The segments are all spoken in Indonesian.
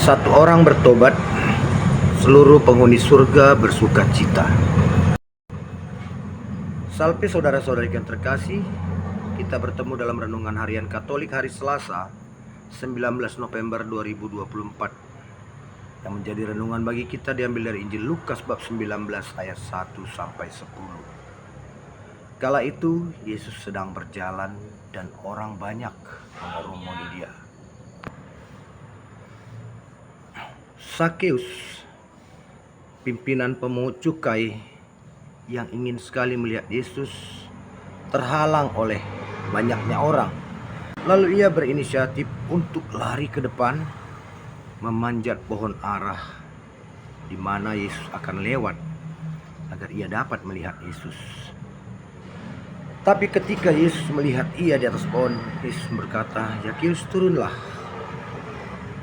Satu orang bertobat, seluruh penghuni surga bersuka cita. Salve saudara-saudari yang terkasih, kita bertemu dalam renungan harian Katolik hari Selasa, 19 November 2024. Yang menjadi renungan bagi kita diambil dari Injil Lukas bab 19 ayat 1 sampai 10. Kala itu Yesus sedang berjalan dan orang banyak mengerumuni dia. Sakeus, pimpinan pemungut cukai yang ingin sekali melihat Yesus, terhalang oleh banyaknya orang. Lalu ia berinisiatif untuk lari ke depan, memanjat pohon arah di mana Yesus akan lewat agar ia dapat melihat Yesus. Tapi ketika Yesus melihat ia di atas pohon, Yesus berkata, "Sakeus, turunlah,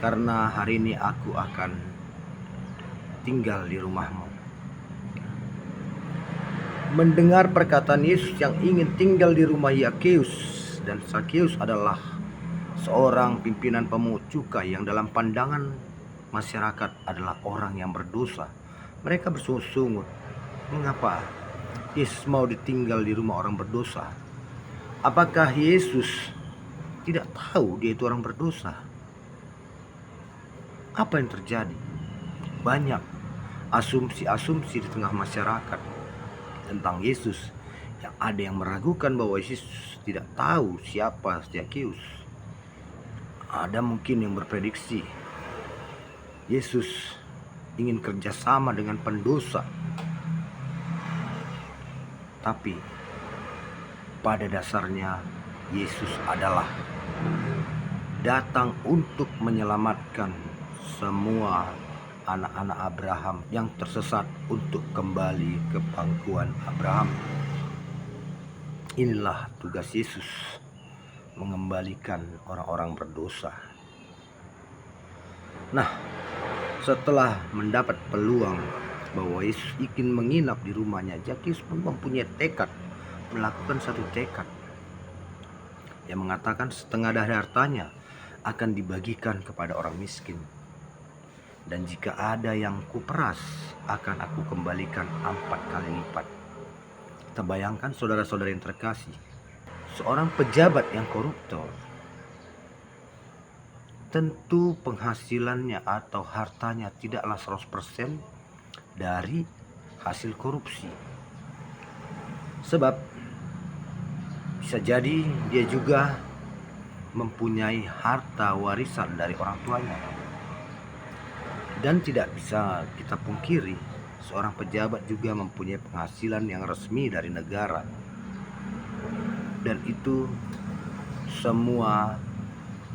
karena hari ini aku akan tinggal di rumahmu." Mendengar perkataan Yesus yang ingin tinggal di rumah Sakeus, dan Sakeus adalah seorang pimpinan pemungut cukai yang dalam pandangan masyarakat adalah orang yang berdosa, mereka bersungut-sungut, mengapa Yesus mau ditinggal di rumah orang berdosa? Apakah Yesus tidak tahu dia itu orang berdosa? Apa yang terjadi? Banyak asumsi-asumsi di tengah masyarakat tentang Yesus. Yang ada yang meragukan bahwa Yesus tidak tahu siapa Sakeus. Ada mungkin yang berprediksi Yesus ingin kerjasama dengan pendosa. Tapi pada dasarnya Yesus adalah datang untuk menyelamatkan semua anak-anak Abraham yang tersesat untuk kembali ke pangkuan Abraham. Inilah tugas Yesus, mengembalikan orang-orang berdosa. Nah, setelah mendapat peluang bahwa Yesus ingin menginap di rumahnya, Sakeus pun mempunyai tekad, melakukan satu tekad yang mengatakan setengah dari hartanya akan dibagikan kepada orang miskin. Dan jika ada yang kuperas, akan aku kembalikan 4 kali lipat. Kita bayangkan saudara-saudara yang terkasih, seorang pejabat yang koruptor, tentu penghasilannya atau hartanya tidaklah 100% dari hasil korupsi. Sebab bisa jadi dia juga mempunyai harta warisan dari orang tuanya. Dan tidak bisa kita pungkiri, seorang pejabat juga mempunyai penghasilan yang resmi dari negara. Dan itu semua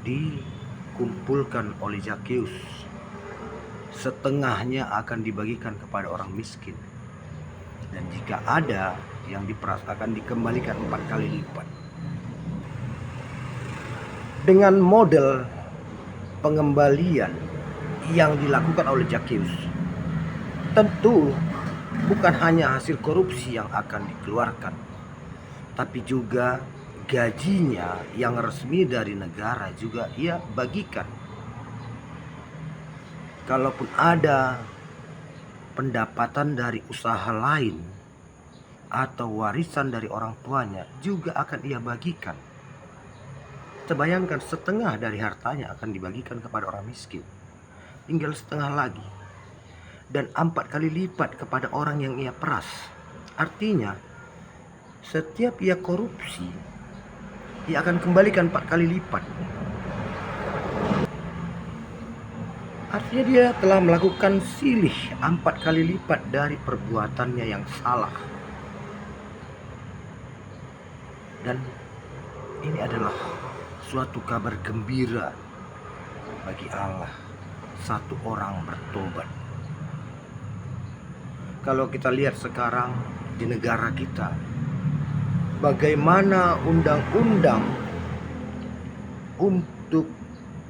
dikumpulkan oleh Sakeus. Setengahnya akan dibagikan kepada orang miskin. Dan jika ada yang diperas, akan dikembalikan 4 kali lipat. Dengan model pengembalian yang dilakukan oleh Sakeus, tentu bukan hanya hasil korupsi yang akan dikeluarkan, tapi juga gajinya yang resmi dari negara juga ia bagikan. Kalaupun ada pendapatan dari usaha lain atau warisan dari orang tuanya, juga akan ia bagikan. Terbayangkan, setengah dari hartanya akan dibagikan kepada orang miskin, tinggal setengah lagi, dan 4 kali lipat kepada orang yang ia peras. Artinya setiap ia korupsi, ia akan kembalikan 4 kali lipat. Artinya dia telah melakukan silih 4 kali lipat dari perbuatannya yang salah. Dan ini adalah suatu kabar gembira bagi Allah, satu orang bertobat. Kalau kita lihat sekarang di negara kita, bagaimana undang-undang untuk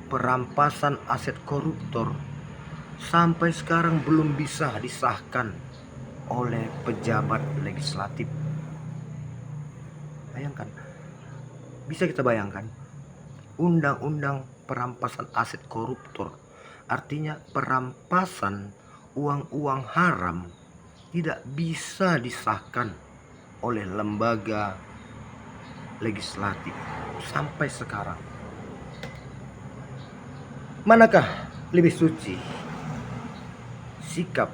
perampasan aset koruptor sampai sekarang belum bisa disahkan oleh pejabat legislatif. Bayangkan, bisa kita bayangkan, undang-undang perampasan aset koruptor Artinya perampasan uang-uang haram tidak bisa disahkan oleh lembaga legislatif sampai sekarang. Manakah lebih suci? Sikap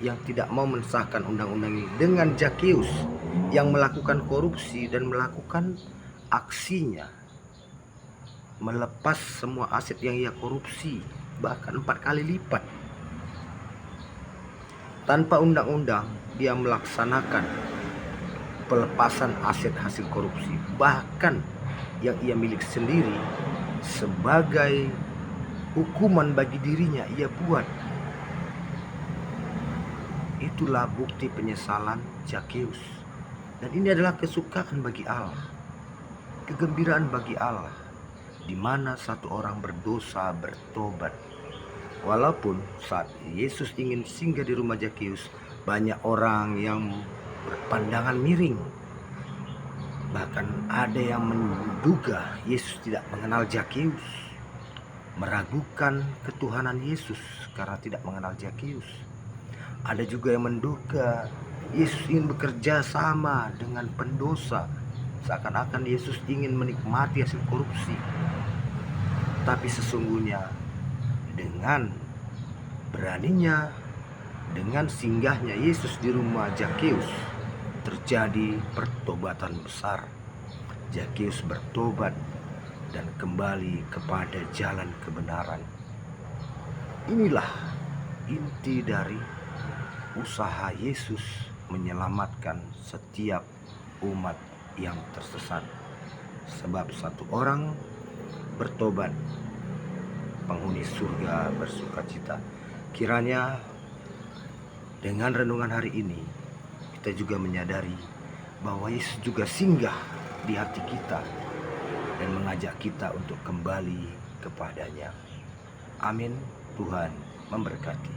yang tidak mau mensahkan undang-undang ini dengan Zakheus yang melakukan korupsi dan melakukan aksinya melepas semua aset yang ia korupsi, bahkan 4 kali lipat. Tanpa undang-undang dia melaksanakan pelepasan aset hasil korupsi, bahkan yang ia milik sendiri, sebagai hukuman bagi dirinya ia buat. Itulah bukti penyesalan Zakheus. Dan ini adalah kesukaan bagi Allah, kegembiraan bagi Allah, di mana satu orang berdosa bertobat. Walaupun saat Yesus ingin singgah di rumah Zakheus, banyak orang yang berpandangan miring. Bahkan ada yang menduga Yesus tidak mengenal Zakheus, meragukan ketuhanan Yesus karena tidak mengenal Zakheus. Ada juga yang menduga Yesus ingin bekerja sama dengan pendosa, seakan-akan Yesus ingin menikmati hasil korupsi. Tapi sesungguhnya dengan beraninya, dengan singgahnya Yesus di rumah Zakheus, terjadi pertobatan besar. Zakheus bertobat dan kembali kepada jalan kebenaran. Inilah inti dari usaha Yesus menyelamatkan setiap umat yang tersesat. Sebab satu orang bertobat, penghuni surga bersukacita. Kiranya dengan renungan hari ini kita juga menyadari bahwa Yesus juga singgah di hati kita dan mengajak kita untuk kembali kepadanya. Amin. Tuhan memberkati.